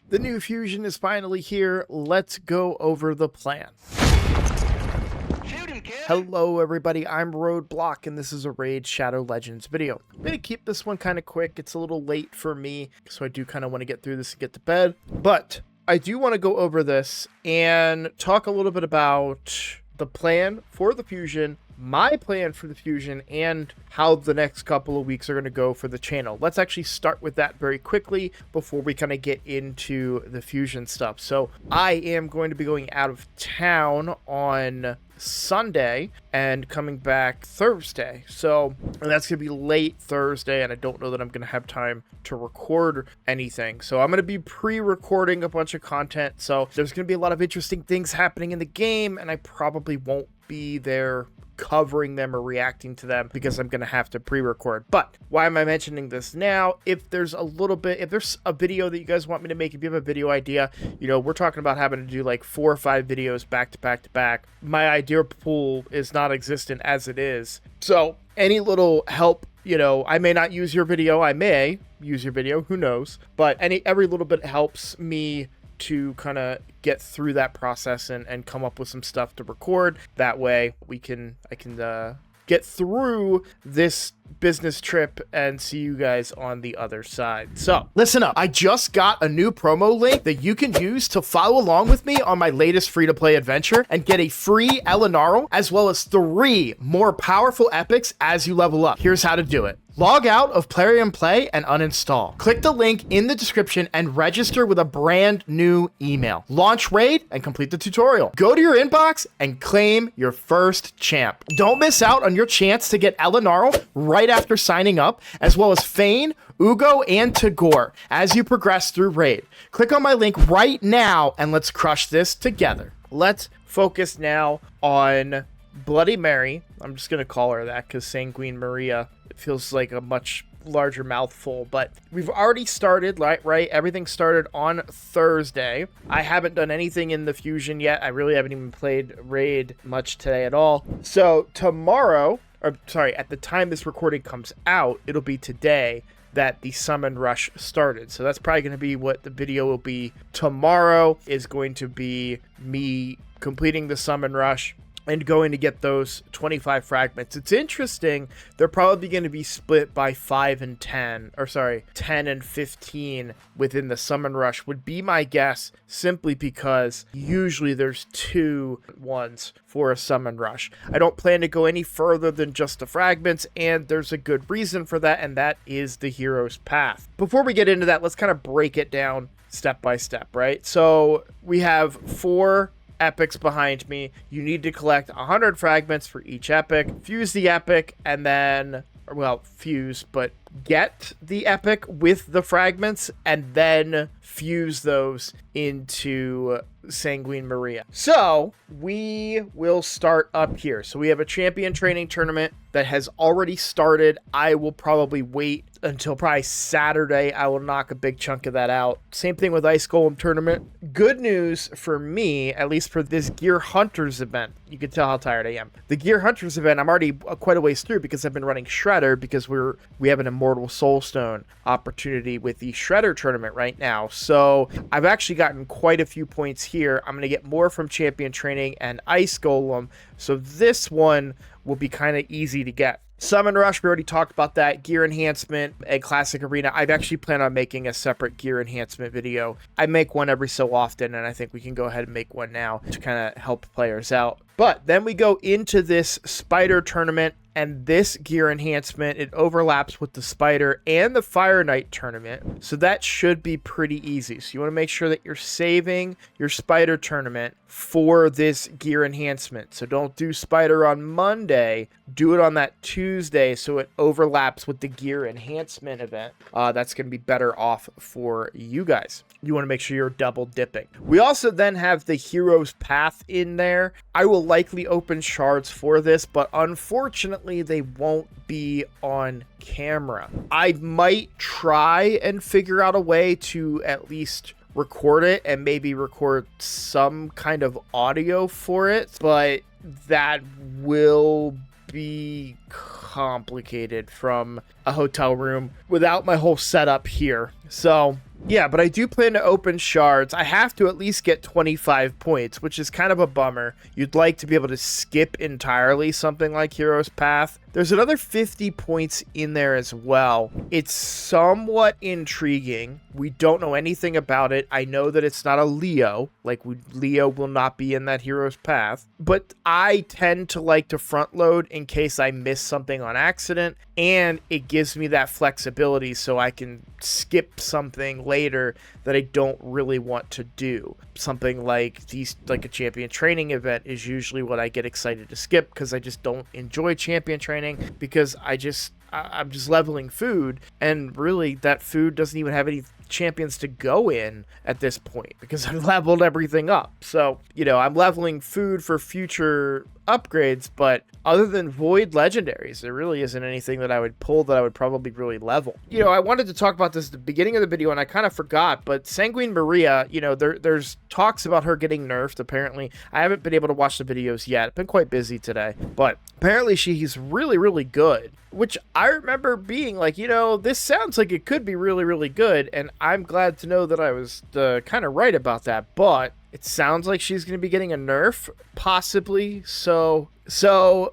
The new fusion is finally here. Let's go over the plan. Hello everybody, I'm Roadblock and this is a Raid Shadow Legends video. I'm going to keep this one kind of quick. It's a little late for me, so I do kind of want to get through this and get to bed. But I do want to go over this and talk a little bit about the plan for the fusion, my plan for the fusion, and how the next couple of weeks are going to go for the channel. Let's actually start with that very quickly before we kind of get into the fusion stuff. So I am going to be going out of town on Sunday and coming back Thursday. So that's going to be late Thursday, and I don't know that I'm going to have time to record anything. So I'm going to be pre-recording a bunch of content. So there's going to be a lot of interesting things happening in the game, and I probably won't be there covering them or reacting to them because I'm going to have to pre-record. But why am I mentioning this now? If there's a video that you guys want me to make, if you have a video idea, you know, we're talking about having to do like 4 or 5 videos back to back to back. My idea pool is not existent as it is. So any little help, you know, I may not use your video, I may use your video, who knows, but every little bit helps me to kind of get through that process and come up with some stuff to record. That way I can get through this business trip and see you guys on the other side. So listen up, I just got a new promo link that you can use to follow along with me on my latest free-to-play adventure and get a free Elenaril as well as 3 more powerful epics as you level up. Here's how to do it. Log out of Plarium and Play and uninstall. Click the link in the description and register with a brand new email. Launch Raid and complete the tutorial. Go to your inbox and claim your first champ. Don't miss out on your chance to get Elenaril right after signing up, as well as Fayne, Uugo, and Tagoar as you progress through Raid. Click on my link right now and let's crush this together. Let's focus now on Bloody Mary. I'm just going to call her that because Sanguine Maria, it feels like a much larger mouthful, but we've already started, right? Everything started on Thursday. I haven't done anything in the fusion yet. I really haven't even played Raid much today at all. So tomorrow, or sorry, at the time this recording comes out, it'll be today that the summon rush started. So that's probably going to be what the video will be. Tomorrow is going to be me completing the summon rush and going to get those 25 fragments. It's interesting, they're probably going to be split by 5 and 10, or sorry, 10 and 15 within the summon rush would be my guess, simply because usually there's 2 ones for a summon rush. I don't plan to go any further than just the fragments, and there's a good reason for that, and that is the hero's path. Before we get into that, let's kind of break it down step by step, right? So we have 4 epics behind me. You need to collect 100 fragments for each epic, fuse the epic, and then, well, fuse, but get the epic with the fragments, and then fuse those into Sanguine Maria. So we will start up here. So we have a champion training tournament that has already started. I will probably wait until probably Saturday. I will knock a big chunk of that out. Same thing with Ice Golem tournament. Good news for me, at least for this Gear Hunters event. You can tell how tired I am. The Gear Hunters event, I'm already quite a ways through because I've been running Shredder because we have an Immortal Soulstone opportunity with the Shredder tournament right now. So I've actually gotten quite a few points here. I'm going to get more from champion training and Ice Golem. So this one will be kind of easy to get. Summon Rush, we already talked about that. Gear Enhancement and Classic Arena. I've actually planned on making a separate Gear Enhancement video. I make one every so often, and I think we can go ahead and make one now to kind of help players out. But then we go into this Spider tournament, and this Gear Enhancement, it overlaps with the Spider and the Fire Knight tournament, so that should be pretty easy. So you want to make sure that you're saving your Spider tournament for this Gear Enhancement. So don't do Spider on Monday, do it on that Tuesday so it overlaps with the Gear Enhancement event. That's going to be better off for you guys. You want to make sure you're double dipping. We also then have the Hero's Path in there. I will likely open shards for this, but unfortunately they won't be on camera. I might try and figure out a way to at least record it and maybe record some kind of audio for it, but that will be complicated from a hotel room without my whole setup here. So Yeah, but I do plan to open shards. I have to at least get 25 points, which is kind of a bummer. You'd like to be able to skip entirely something like Hero's Path. There's another 50 points in there as well. It's somewhat intriguing. We don't know anything about it. I know that it's not a Leo. Like, Leo will not be in that Hero's Path. But I tend to like to front load in case I miss something on accident. And it gives me that flexibility so I can skip something later that I don't really want to do. Something like a champion training event is usually what I get excited to skip, because I just don't enjoy champion training, because I'm just leveling food, and really that food doesn't even have any champions to go in at this point because I've leveled everything up. So, I'm leveling food for future upgrades, but other than void legendaries, there really isn't anything that I would pull that I would probably really level. I wanted to talk about this at the beginning of the video and I kind of forgot, but Sanguine Maria, there's talks about her getting nerfed apparently. I haven't been able to watch the videos yet. I've been quite busy today, but apparently she's really, really good, which I remember being like, this sounds like it could be really, really good, and I'm glad to know that I was kind of right about that, but it sounds like she's going to be getting a nerf, possibly, so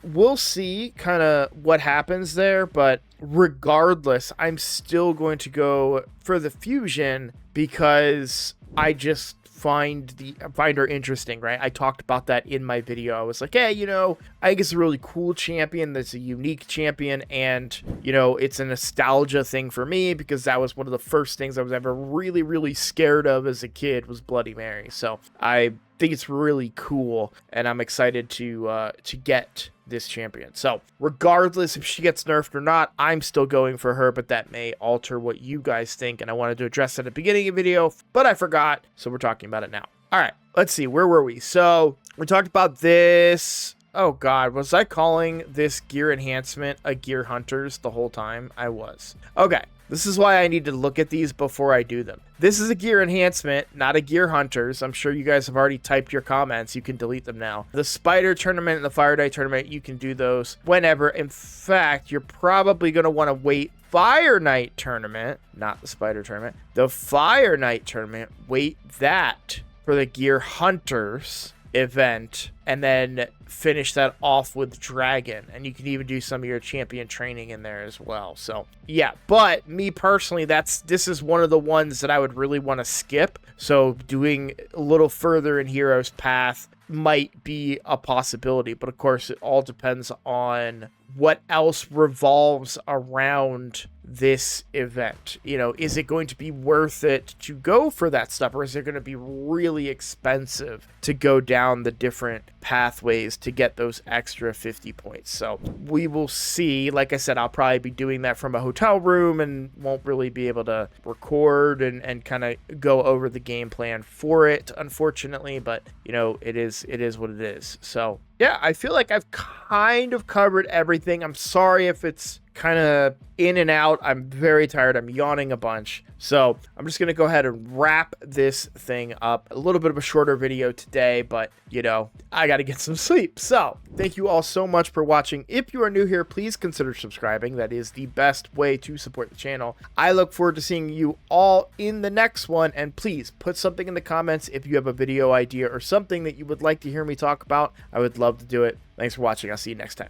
we'll see kind of what happens there, but regardless, I'm still going to go for the fusion because I just find her interesting, right? I talked about that in my video. I was like, hey, I think it's a really cool champion that's a unique champion, and it's a nostalgia thing for me because that was one of the first things I was ever really, really scared of as a kid, was Bloody Mary. So I think it's really cool, and I'm excited to get this champion. So regardless if she gets nerfed or not, I'm still going for her, but that may alter what you guys think, and I wanted to address that at the beginning of the video, but I forgot, so we're talking about it now. All right, let's see, where were we? So we talked about this. Oh god, was I calling this gear enhancement a gear hunters the whole time? I was. Okay, this is why I need to look at these before I do them. This is a gear enhancement, not a gear hunters. I'm sure you guys have already typed your comments. You can delete them now. The spider tournament and the fire die tournament, you can do those whenever. In fact, you're probably going to want to wait. Fire Knight tournament, not the spider tournament. The Fire Knight tournament, wait that for the gear hunters event, and then finish that off with Dragon, and you can even do some of your champion training in there as well. So yeah, but me personally, this is one of the ones that I would really want to skip, so doing a little further in Hero's Path might be a possibility, but of course it all depends on what else revolves around this event. Is it going to be worth it to go for that stuff, or is it going to be really expensive to go down the different pathways to get those extra 50 points? So we will see. Like I said, I'll probably be doing that from a hotel room and won't really be able to record and kind of go over the game plan for it, unfortunately, but it is what it is. So yeah, I feel like I've kind of covered everything. I'm sorry if it's kind of in and out. I'm very tired. I'm yawning a bunch. So I'm just going to go ahead and wrap this thing up. A little bit of a shorter video today, but I got to get some sleep. So thank you all so much for watching. If you are new here, please consider subscribing. That is the best way to support the channel. I look forward to seeing you all in the next one. And please put something in the comments if you have a video idea or something that you would like to hear me talk about. I would love to do it. Thanks for watching. I'll see you next time.